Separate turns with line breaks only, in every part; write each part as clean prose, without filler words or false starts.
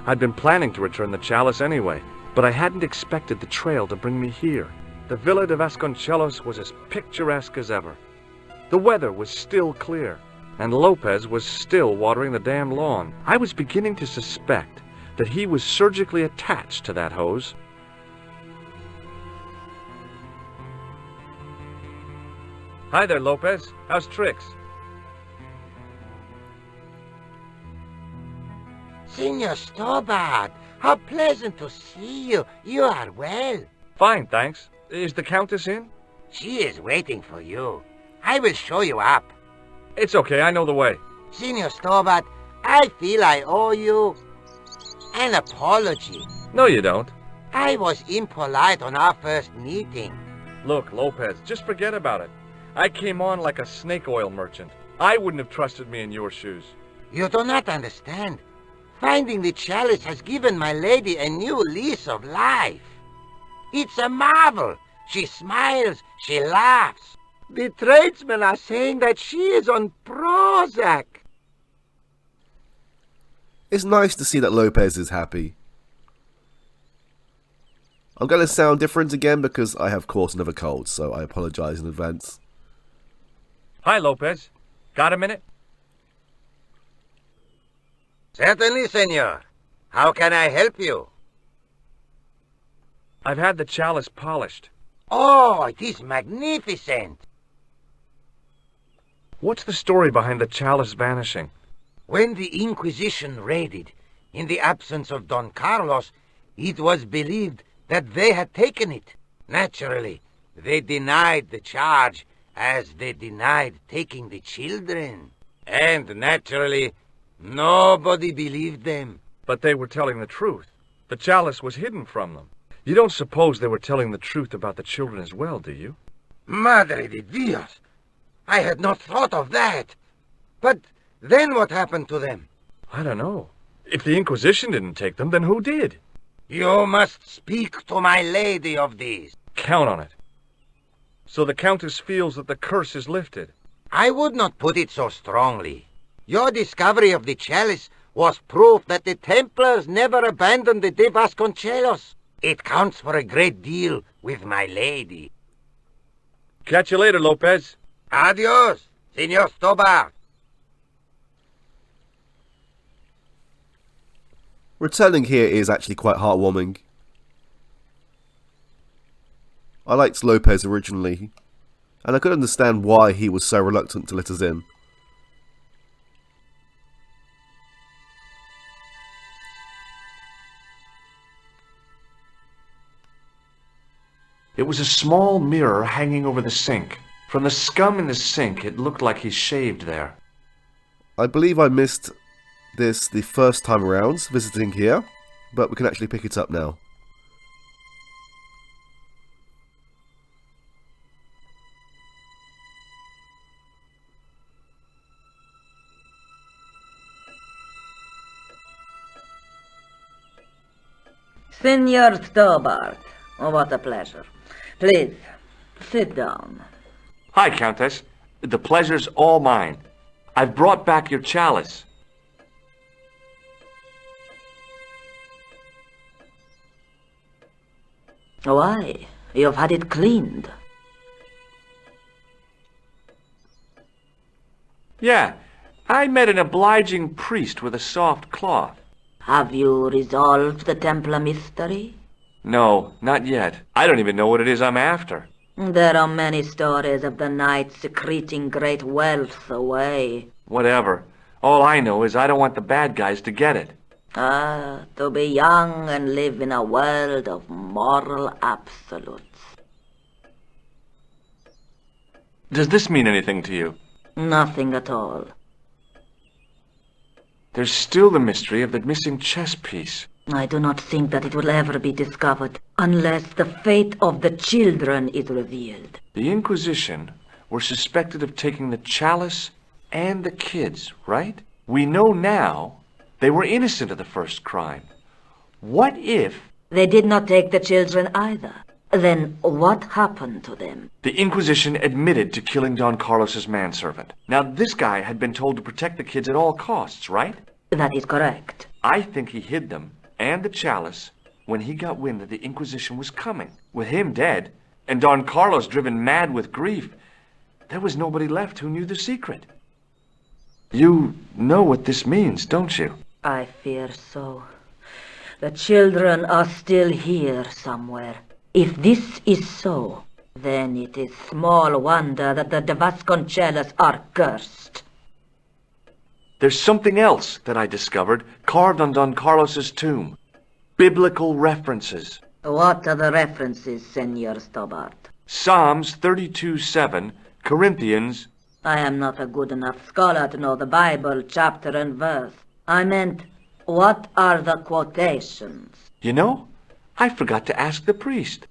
I'd been planning to return the chalice anyway, but I hadn't expected the trail to bring me here. The Villa de Vasconcelos was as picturesque as ever. The weather was still clear, and Lopez was still watering the damn lawn. I was beginning to suspect that he was surgically attached to that hose. Hi there, Lopez. How's tricks?
Senor Stobart, how pleasant to see you. You are well.
Fine, thanks. Is the Countess in?
She is waiting for you. I will show you up.
It's okay, I know the way.
Senor Stobart, I feel I owe you an apology.
No, you don't.
I was impolite on our first meeting.
Look, Lopez, just forget about it. I came on like a snake oil merchant. I wouldn't have trusted me in your shoes.
You do not understand. Finding the chalice has given my lady a new lease of life. It's a marvel. She smiles, she laughs. The tradesmen are saying that she is on Prozac.
It's nice to see that Lopez is happy. I'm going to sound different again because I have caught another cold, so I apologize in advance.
Hi, Lopez. Got a minute?
Certainly, senor. How can I help you?
I've had the chalice polished.
Oh, it is magnificent.
What's the story behind the chalice vanishing?
When the Inquisition raided, in the absence of Don Carlos, it was believed that they had taken it. Naturally, they denied the charge, as they denied taking the children. And naturally, nobody believed them.
But they were telling the truth. The chalice was hidden from them. You don't suppose they were telling the truth about the children as well, do you?
Madre de Dios! I had not thought of that. But then what happened to them?
I don't know. If the Inquisition didn't take them, then who did?
You must speak to my lady of these.
Count on it. So the Countess feels that the curse is lifted.
I would not put it so strongly. Your discovery of the chalice was proof that the Templars never abandoned the de Vasconcelos. It counts for a great deal with my lady.
Catch you later, Lopez.
Adios, Senor Stobart.
Returning here is actually quite heartwarming. I liked Lopez originally, and I could understand why he was so reluctant to let us in.
It was a small mirror hanging over the sink. From the scum in the sink, it looked like he shaved there.
I believe I missed this the first time around visiting here, but we can actually pick it up now.
Senor Stobart, oh, what a pleasure. Please, sit down.
Hi, Countess. The pleasure's all mine. I've brought back your chalice.
Why? You've had it cleaned.
Yeah, I met an obliging priest with a soft cloth.
Have you resolved the Templar mystery?
No, not yet. I don't even know what it is I'm after.
There are many stories of the knight secreting great wealth away.
Whatever. All I know is I don't want the bad guys to get it.
Ah, to be young and live in a world of moral absolutes.
Does this mean anything to you?
Nothing at all.
There's still the mystery of the missing chess piece.
I do not think that it will ever be discovered unless the fate of the children is revealed.
The Inquisition were suspected of taking the chalice and the kids, right? We know now they were innocent of the first crime. What if...
They did not take the children either. Then what happened to them?
The Inquisition admitted to killing Don Carlos's manservant. Now, this guy had been told to protect the kids at all costs, right?
That is correct.
I think he hid them, and the chalice, when he got wind that the Inquisition was coming. With him dead, and Don Carlos driven mad with grief, there was nobody left who knew the secret. You know what this means, don't you?
I fear so. The children are still here somewhere. If this is so, then it is small wonder that the de Vasconcelos are cursed.
There's something else that I discovered, carved on Don Carlos's tomb. Biblical references.
What are the references, Senor Stobart?
Psalms 32:7, Corinthians.
I am not a good enough scholar to know the Bible chapter and verse. I meant, what are the quotations?
You know, I forgot to ask the priest.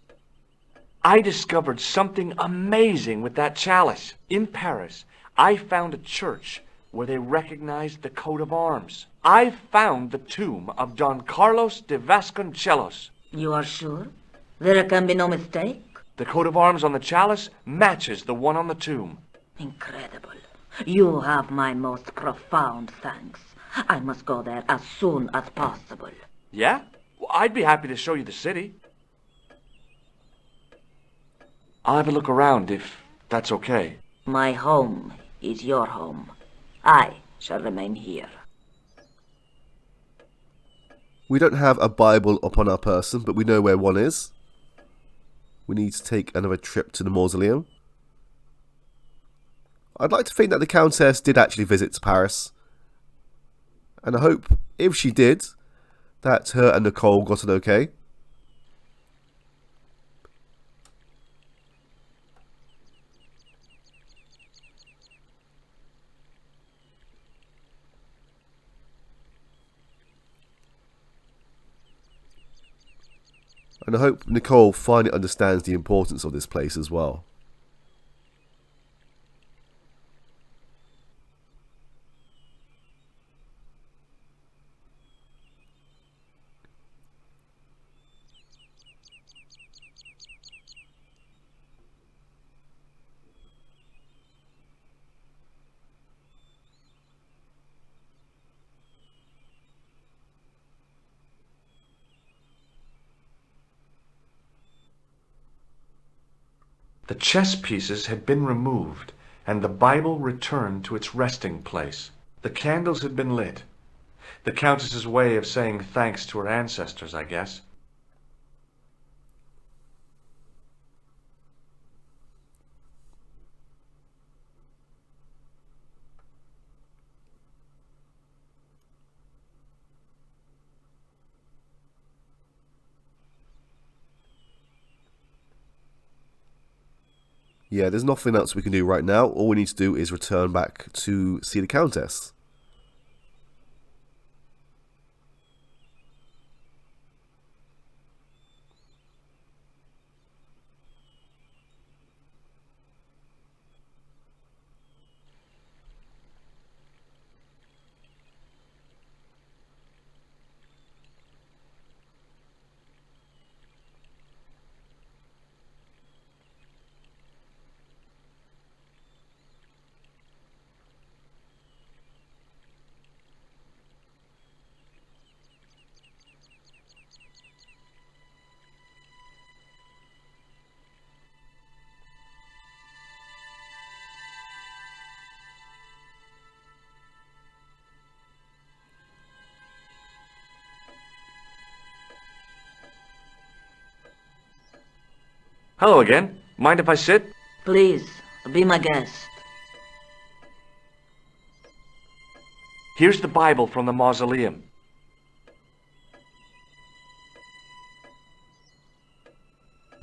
I discovered something amazing with that chalice. In Paris, I found a church where they recognized the coat of arms. I found the tomb of Don Carlos de Vasconcelos.
You are sure? There can be no mistake?
The coat of arms on the chalice matches the one on the tomb.
Incredible. You have my most profound thanks. I must go there as soon as possible.
Yeah? Well, I'd be happy to show you the city. I'll have a look around if that's okay.
My home is your home. I shall remain here.
We don't have a Bible upon our person, but we know where one is. We need to take another trip to the mausoleum. I'd like to think that the Countess did actually visit Paris. And I hope, if she did, that her and Nicole got it okay. And I hope Nicole finally understands the importance of this place as well.
The chess pieces had been removed, and the Bible returned to its resting place. The candles had been lit. The Countess's way of saying thanks to her ancestors, I guess.
Yeah, there's nothing else we can do right now. All we need to do is return back to see the Countess.
Hello again. Mind if I sit?
Please, be my guest.
Here's the Bible from the mausoleum.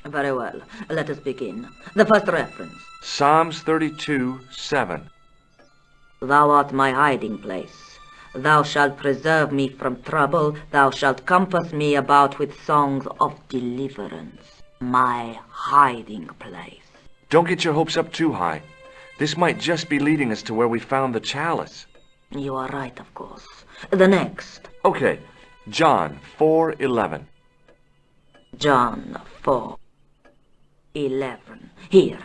Very well. Let us begin. The first reference.
Psalms 32:7.
Thou art my hiding place. Thou shalt preserve me from trouble. Thou shalt compass me about with songs of deliverance. My hiding place.
Don't get your hopes up too high. This might just be leading us to where we found the chalice.
You are right, of course. The next.
Okay, John 4:11.
John 4:11. Here.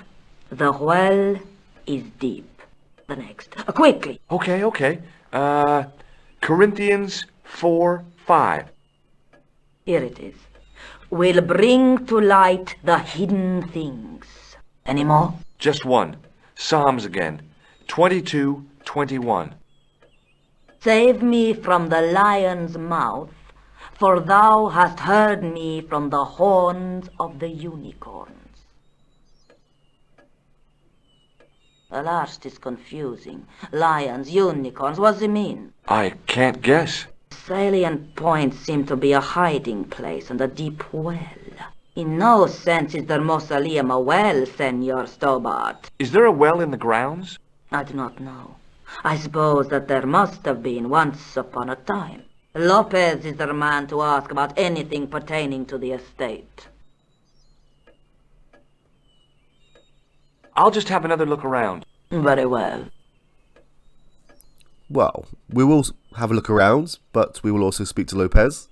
The well is deep. The next. Quickly.
Okay. Corinthians 4:5.
Here it is. Will bring to light the hidden things. Any more?
Just one. Psalms again. 22:21.
Save me from the lion's mouth, for thou hast heard me from the horns of the unicorns. The last is confusing. Lions, unicorns, what does it mean?
I can't guess.
Salient points seem to be a hiding place and a deep well. In no sense is their mausoleum a well, Senor Stobart.
Is there a well in the grounds?
I do not know. I suppose that there must have been once upon a time. Lopez is the man to ask about anything pertaining to the estate.
I'll just have another look around.
Very well.
Well, we will have a look around, but we will also speak to Lopez.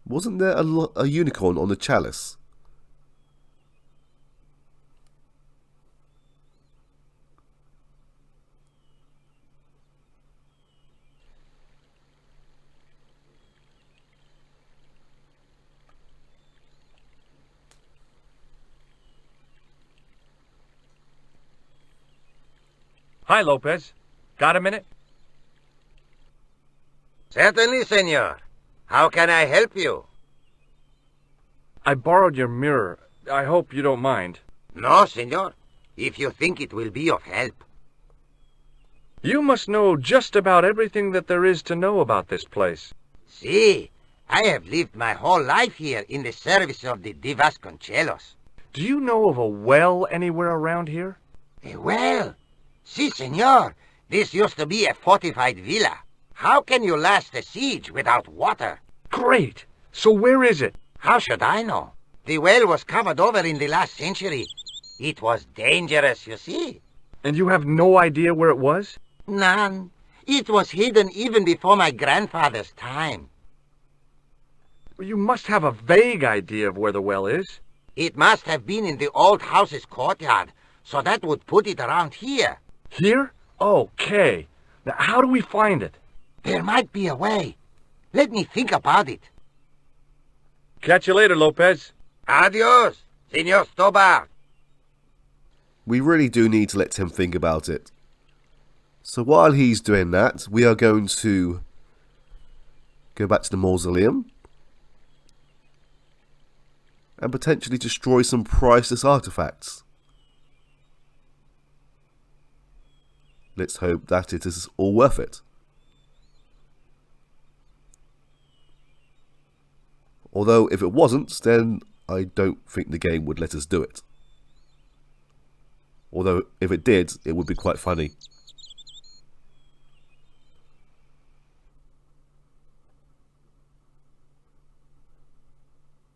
Wasn't there a unicorn on the chalice?
Hi, Lopez. Got a minute?
Certainly, senor. How can I help you?
I borrowed your mirror. I hope you don't mind.
No, senor. If you think it will be of help.
You must know just about everything that there is to know about this place.
See, I have lived my whole life here in the service of the Vasconcelos.
Do you know of a well anywhere around here?
A well? Si, senor. This used to be a fortified villa. How can you last a siege without water?
Great! So where is it?
How should I know? The well was covered over in the last century. It was dangerous, you see.
And you have no idea where it was?
None. It was hidden even before my grandfather's time.
You must have a vague idea of where the well is.
It must have been in the old house's courtyard, so that would put it around here.
Here? Okay. Now how do we find it?
There might be a way. Let me think about it.
Catch you later, Lopez.
Adios, Senor Stobart.
We really do need to let him think about it. So while he's doing that, we are going to go back to the mausoleum and potentially destroy some priceless artifacts. Let's hope that it is all worth it. Although if it wasn't, then I don't think the game would let us do it. Although if it did, it would be quite funny.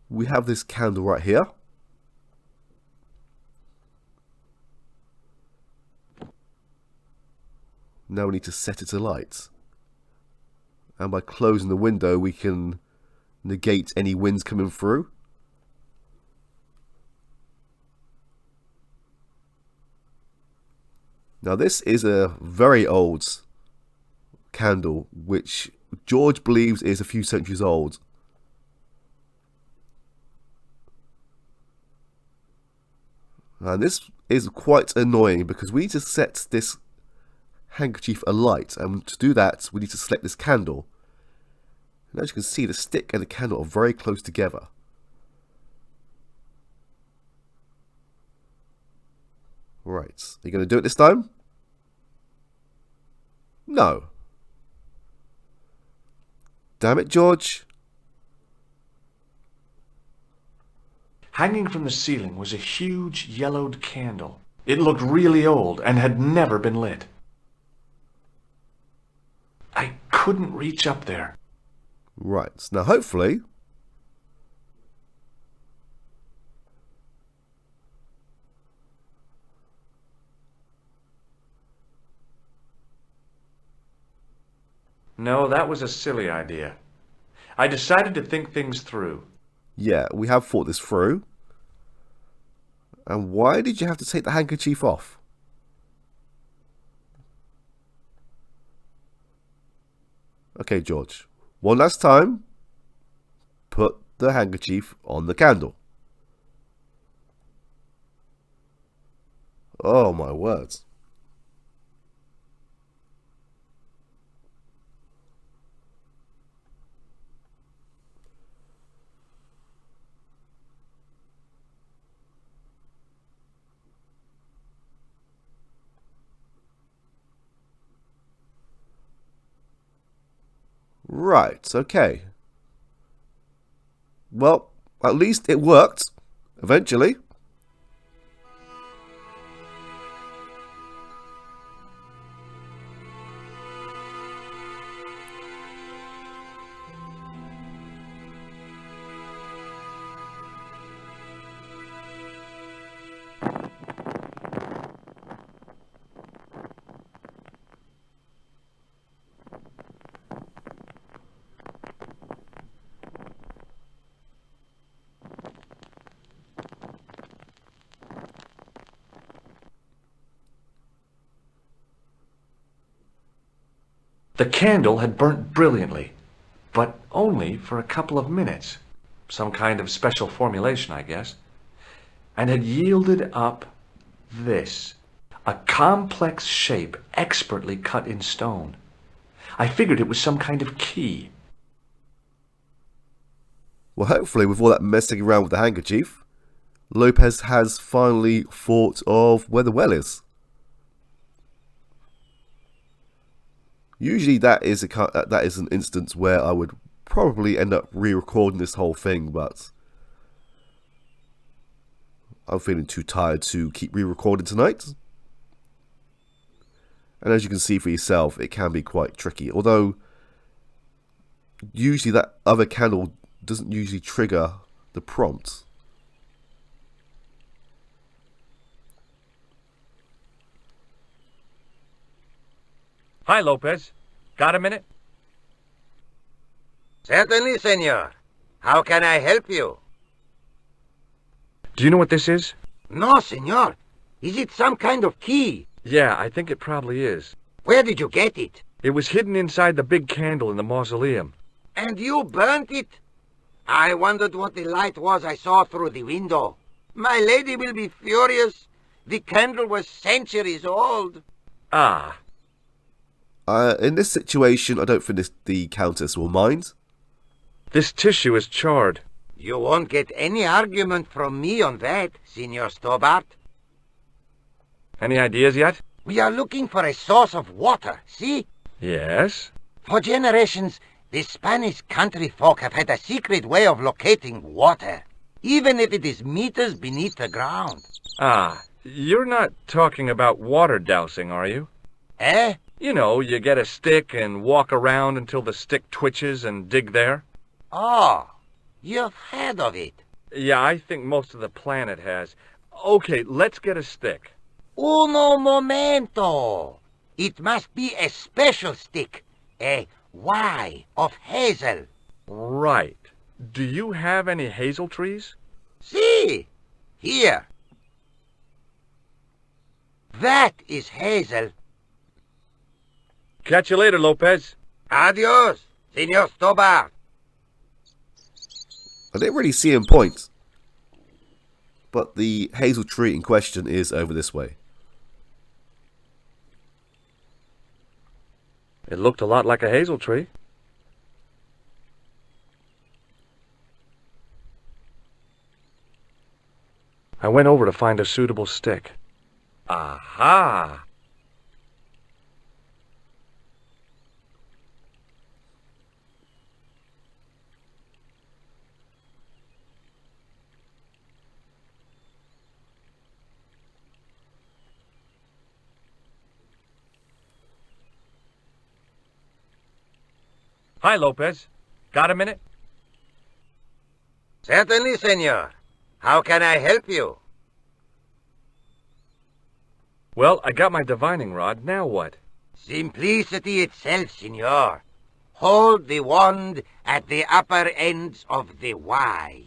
We have this candle right here. Now we need to set it alight. And by closing the window, we can negate any winds coming through. Now this is a very old candle, which George believes is a few centuries old. And this is quite annoying because we need to set this handkerchief alight, and to do that we need to select this candle. And as you can see, the stick and the candle are very close together. Right, are you going to do it this time? No. Damn it, George.
Hanging from the ceiling was a huge yellowed candle. It looked really old and had never been lit. I couldn't reach up there.
Right, now hopefully
No, that was a silly idea. I decided to think things through.
yeah, we have thought this through. And why did you have to take the handkerchief off? Okay, George. One last time. Put the handkerchief on the candle. Oh, my words. Right, okay. Well, at least it worked. Eventually.
The candle had burnt brilliantly, but only for a couple of minutes. Some kind of special formulation, I guess. And had yielded up this. A complex shape expertly cut in stone. I figured it was some kind of key.
Well, hopefully, with all that messing around with the handkerchief, Lopez has finally thought of where the well is. Usually that is an instance where I would probably end up re-recording this whole thing, but I'm feeling too tired to keep re-recording tonight. And as you can see for yourself, it can be quite tricky. Although, usually that other candle doesn't usually trigger the prompt.
Hi, Lopez. Got a minute?
Certainly, senor. How can I help you?
Do you know what this is?
No, senor. Is it some kind of key?
Yeah, I think it probably is.
Where did you get it?
It was hidden inside the big candle in the mausoleum.
And you burnt it? I wondered what the light was I saw through the window. My lady will be furious. The candle was centuries old.
Ah.
In this situation, I don't think the Countess will mind.
This tissue is charred.
You won't get any argument from me on that, Senor Stobart.
Any ideas yet?
We are looking for a source of water, see?
Yes.
For generations, the Spanish country folk have had a secret way of locating water, even if it is meters beneath the ground.
Ah, you're not talking about water dousing, are you?
Eh?
You know, you get a stick and walk around until the stick twitches and dig there.
Oh, you've heard of it.
Yeah, I think most of the planet has. Okay, let's get a stick.
Uno momento. It must be a special stick, a Y of hazel.
Right. Do you have any hazel trees?
See, here. That is hazel.
Catch you later, Lopez.
Adios, Senor Stobart.
I didn't really see him point, but the hazel tree in question is over this way.
It looked a lot like a hazel tree. I went over to find a suitable stick. Aha! Hi, Lopez. Got a minute?
Certainly, senor. How can I help you?
Well, I got my divining rod. Now what?
Simplicity itself, senor. Hold the wand at the upper ends of the Y.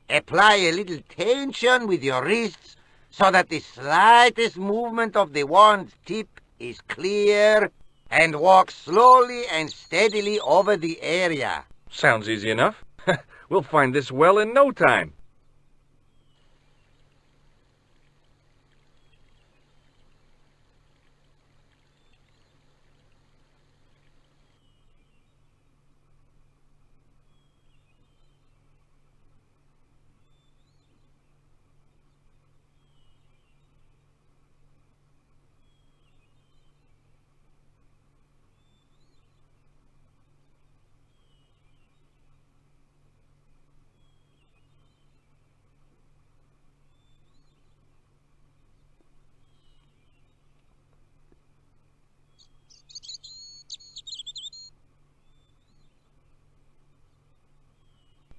Apply a little tension with your wrists so that the slightest movement of the wand's tip is clear and walk slowly and steadily over the area.
Sounds easy enough. We'll find this well in no time.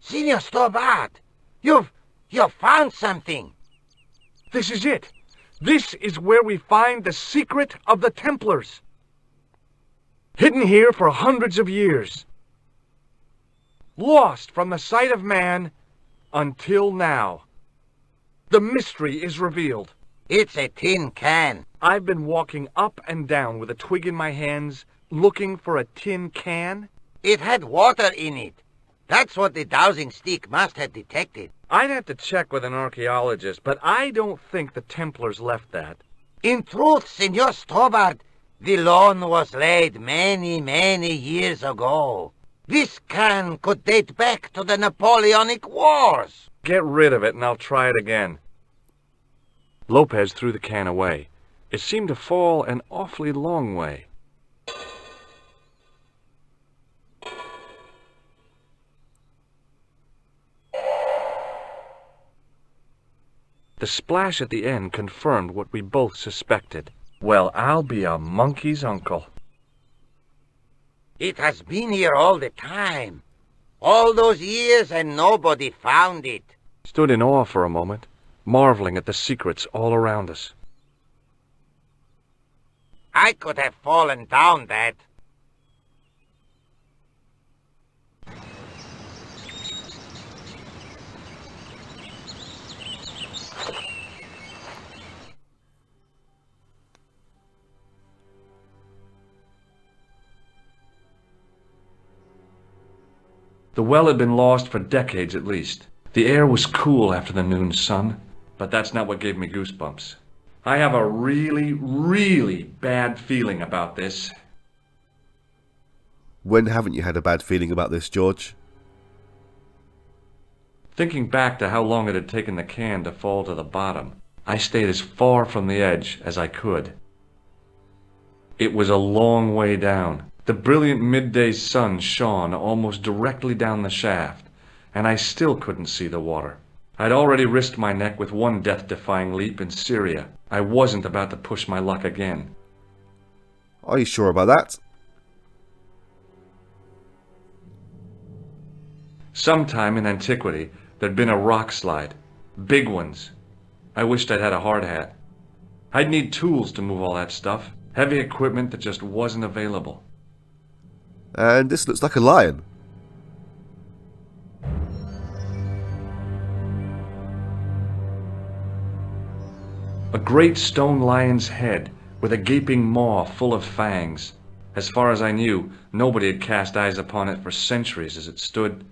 Signor Stobart, you've found something.
This is it. This is where we find the secret of the Templars. Hidden here for hundreds of years. Lost from the sight of man until now. The mystery is revealed.
It's a tin can.
I've been walking up and down with a twig in my hands, looking for a tin can.
It had water in it. That's what the dowsing stick must have detected.
I'd have to check with an archaeologist, but I don't think the Templars left that.
In truth, Signor Stobart, the loan was laid many, many years ago. This can could date back to the Napoleonic Wars.
Get rid of it and I'll try it again. Lopez threw the can away. It seemed to fall an awfully long way. The splash at the end confirmed what we both suspected. Well, I'll be a monkey's uncle.
It has been here all the time. All those years and nobody found it.
Stood in awe for a moment, marveling at the secrets all around us.
I could have fallen down that.
The well had been lost for decades at least. The air was cool after the noon sun, but that's not what gave me goosebumps. I have a really, really bad feeling about this.
When haven't you had a bad feeling about this, George?
Thinking back to how long it had taken the can to fall to the bottom, I stayed as far from the edge as I could. It was a long way down. The brilliant midday sun shone almost directly down the shaft, and I still couldn't see the water. I'd already risked my neck with one death-defying leap in Syria. I wasn't about to push my luck again.
Are you sure about that?
Sometime in antiquity, there'd been a rock slide. Big ones. I wished I'd had a hard hat. I'd need tools to move all that stuff. Heavy equipment that just wasn't available.
And this looks like a lion.
A great stone lion's head with a gaping maw full of fangs. As far as I knew, nobody had cast eyes upon it for centuries as it stood,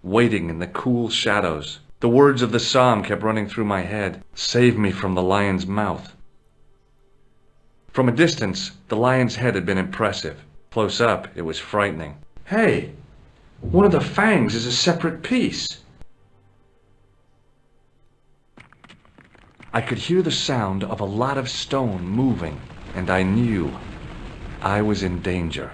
waiting in the cool shadows. The words of the psalm kept running through my head, "Save me from the lion's mouth." From a distance, the lion's head had been impressive. Close up, it was frightening. Hey, one of the fangs is a separate piece. I could hear the sound of a lot of stone moving, and I knew I was in danger.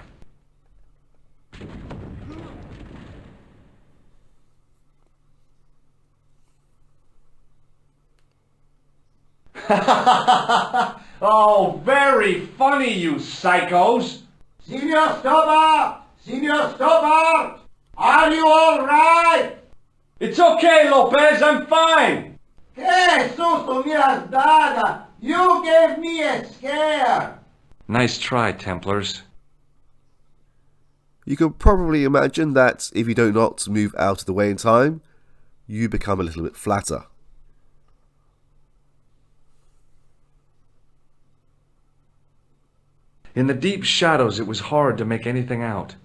Oh, very funny, you psychos!
Signor Stobart! Signor Stobart! Are you all right?
It's okay, Lopez, I'm fine!
Que susto me has dado! You gave me a scare!
Nice try, Templars.
You can probably imagine that if you do not move out of the way in time, you become a little bit flatter.
In the deep shadows, it was hard to make anything out.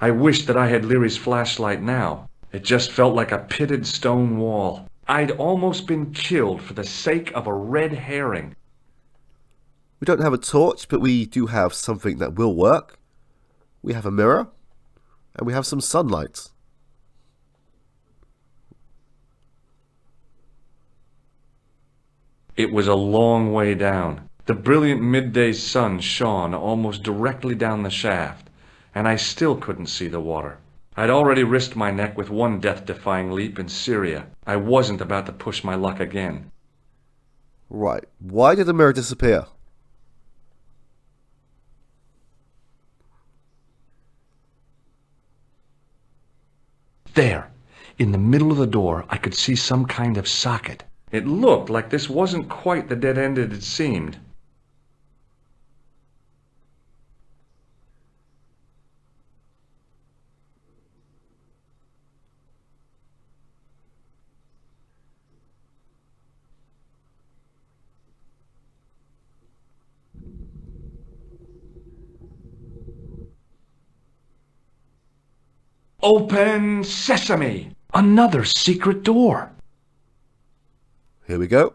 I wished that I had Leary's flashlight now. It just felt like a pitted stone wall. I'd almost been killed for the sake of a red herring.
We don't have a torch, but we do have something that will work. We have a mirror, and we have some sunlight.
It was a long way down. The brilliant midday sun shone almost directly down the shaft, and I still couldn't see the water. I'd already risked my neck with one death-defying leap in Syria. I wasn't about to push my luck again.
Right, why did the mirror disappear?
There, in the middle of the door, I could see some kind of socket. It looked like this wasn't quite the dead end it had seemed. Open sesame! Another secret door!
Here we go.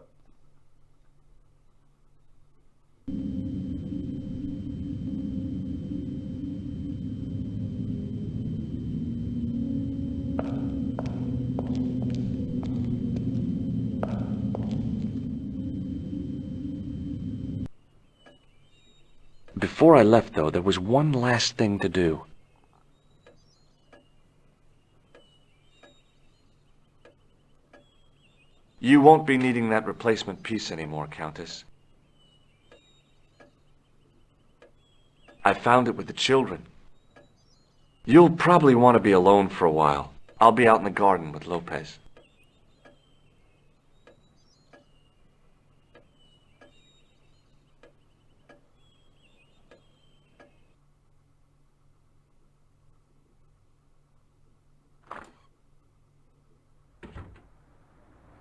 Before I left, though, there was one last thing to do. You won't be needing that replacement piece anymore, Countess. I found it with the children. You'll probably want to be alone for a while. I'll be out in the garden with Lopez.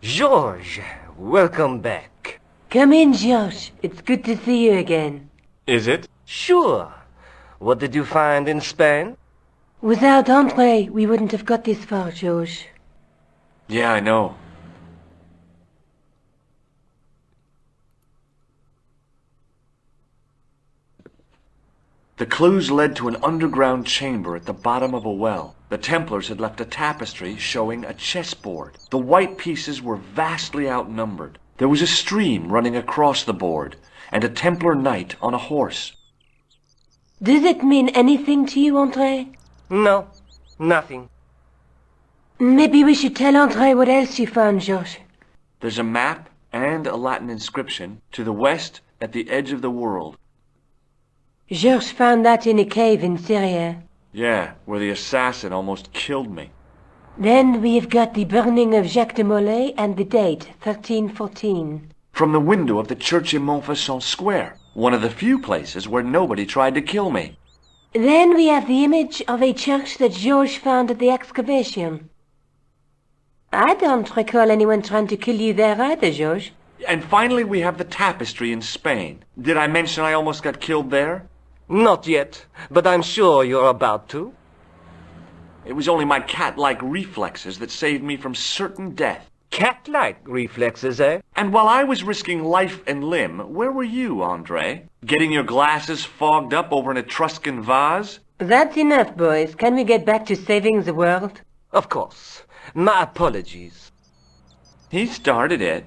George, welcome back.
Come in, George. It's good to see you again.
Is it?
Sure. What did you find in Spain?
Without Andre, we wouldn't have got this far, George.
Yeah, I know. The clues led to an underground chamber at the bottom of a well. The Templars had left a tapestry showing a chessboard. The white pieces were vastly outnumbered. There was a stream running across the board, and a Templar knight on a horse.
Does it mean anything to you, Andre?
No, nothing.
Maybe we should tell Andre what else you found, George.
There's a map and a Latin inscription to the west at the edge of the world.
George found that in a cave in Syria.
Yeah, where the assassin almost killed me.
Then we have got the burning of Jacques de Molay and the date, 1314.
From the window of the church in Montfaucon Square, one of the few places where nobody tried to kill me.
Then we have the image of a church that George found at the excavation. I don't recall anyone trying to kill you there either, George.
And finally we have the tapestry in Spain. Did I mention I almost got killed there?
Not yet, but I'm sure you're about to.
It was only my cat-like reflexes that saved me from certain death.
Cat-like reflexes, eh?
And while I was risking life and limb, where were you, Andre? Getting your glasses fogged up over an Etruscan vase?
That's enough, boys. Can we get back to saving the world?
Of course. My apologies.
He started it.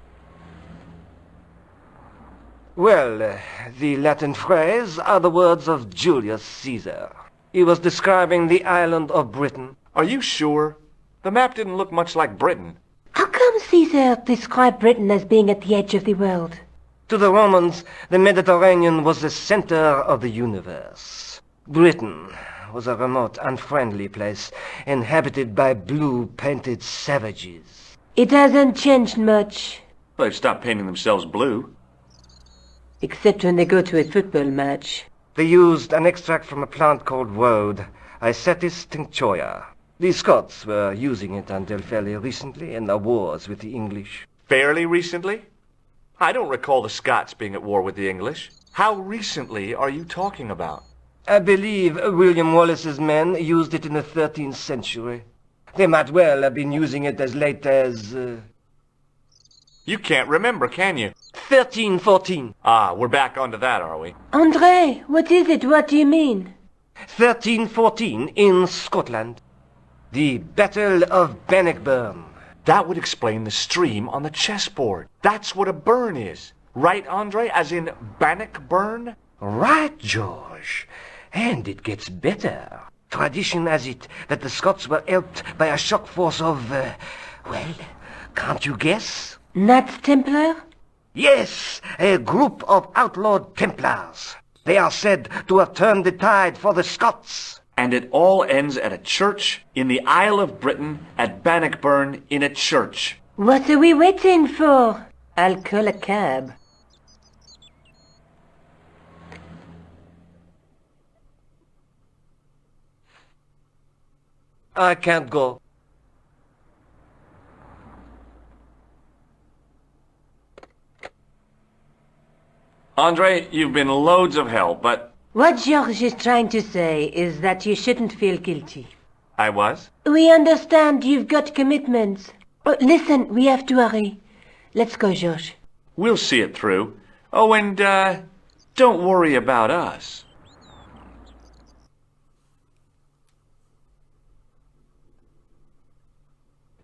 Well, the Latin phrase are the words of Julius Caesar. He was describing the island of Britain.
Are you sure? The map didn't look much like Britain.
How come Caesar described Britain as being at the edge of the world?
To the Romans, the Mediterranean was the center of the universe. Britain was a remote, unfriendly place, inhabited by blue-painted savages.
It hasn't changed much.
They've stopped painting themselves blue.
Except when they go to a football match.
They used an extract from a plant called woad, Icetis tinctoria. The Scots were using it until fairly recently in the wars with the English.
Fairly recently? I don't recall the Scots being at war with the English. How recently are you talking about?
I believe William Wallace's men used it in the 13th century. They might well have been using it as late as...
You can't remember, can you?
1314.
Ah, we're back onto that, are we?
Andre, what is it? What do you mean?
1314 in Scotland. The Battle of Bannockburn.
That would explain the stream on the chessboard. That's what a burn is. Right, Andre? As in Bannockburn?
Right, George. And it gets better. Tradition has it that the Scots were helped by a shock force of, well, can't you guess?
Knights Templar?
Yes, a group of outlawed Templars. They are said to have turned the tide for the Scots.
And it all ends at a church in the Isle of Britain at Bannockburn in a church.
What are we waiting for? I'll call a cab.
I can't go.
Andre, you've been loads of help, but...
What George is trying to say is that you shouldn't feel guilty.
I was?
We understand you've got commitments. Oh, listen, we have to hurry. Let's go, George.
We'll see it through. Oh, and, don't worry about us.